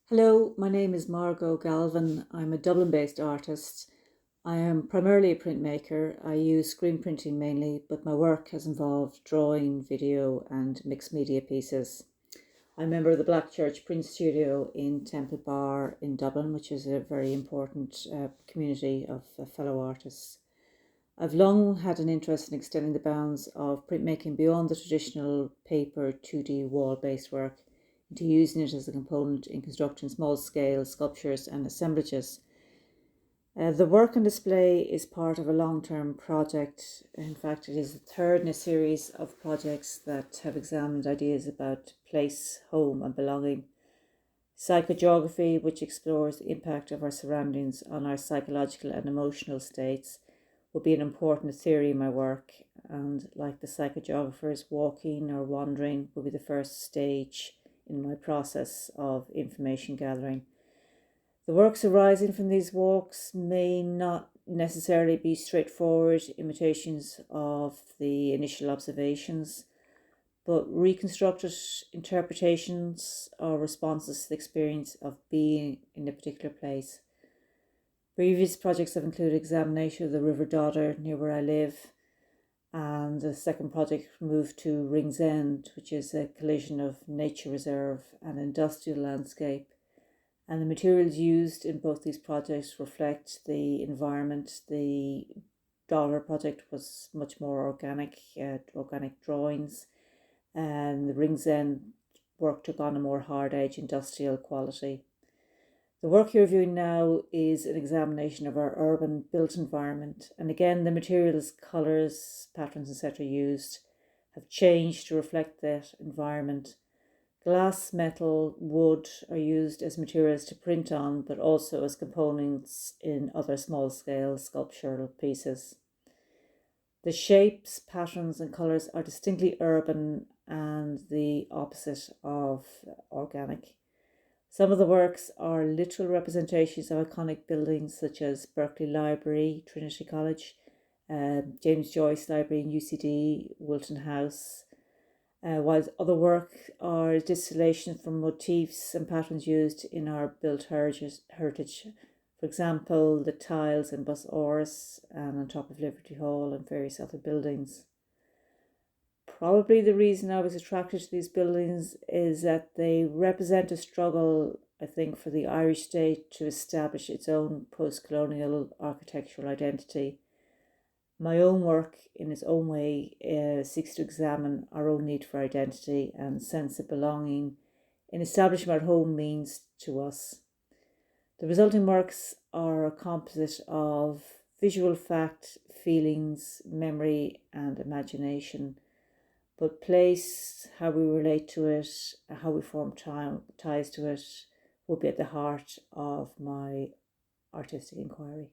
Hello, my name is Margot Galvin. I'm a Dublin-based artist. I am primarily a printmaker. I use screen printing mainly, but my work has involved drawing, video and mixed media pieces. I'm a member of the Black Church Print Studio in Temple Bar in Dublin, which is a very important community of fellow artists. I've long had an interest in extending the bounds of printmaking beyond the traditional paper 2D wall-based work into using it as a component in constructing small-scale sculptures and assemblages. The work on display is part of a long-term project. In fact, it is the third in a series of projects that have examined ideas about place, home and belonging. Psychogeography, which explores the impact of our surroundings on our psychological and emotional states, will be an important theory in my work, and like the psychogeographers, walking or wandering will be the first stage in my process of information gathering. The works arising from these walks may not necessarily be straightforward imitations of the initial observations, but reconstructed interpretations or responses to the experience of being in a particular place. Previous projects have included examination of the River Dodder near where I live, and the second project moved to Ringsend, which is a collision of nature reserve and industrial landscape. And the materials used in both these projects reflect the environment. The Dodder project was much more organic drawings, and the Ringsend work took on a more hard-edge industrial quality. The work you're viewing now is an examination of our urban built environment, and again the materials, colours, patterns etc. used have changed to reflect that environment. Glass, metal, wood are used as materials to print on, but also as components in other small-scale sculptural pieces. The shapes, patterns and colours are distinctly urban and the opposite of organic. Some of the works are literal representations of iconic buildings such as Berkeley Library, Trinity College, James Joyce Library in UCD, Wilton House, while other work are distillations from motifs and patterns used in our built heritage. For example, the tiles in Bus Oris and on top of Liberty Hall and various other buildings. Probably the reason I was attracted to these buildings is that they represent a struggle, I think, for the Irish state to establish its own post-colonial architectural identity. My own work, in its own way, seeks to examine our own need for identity and sense of belonging in establishing what home means to us. The resulting works are a composite of visual fact, feelings, memory and imagination. But place, how we relate to it, how we form ties to it, will be at the heart of my artistic inquiry.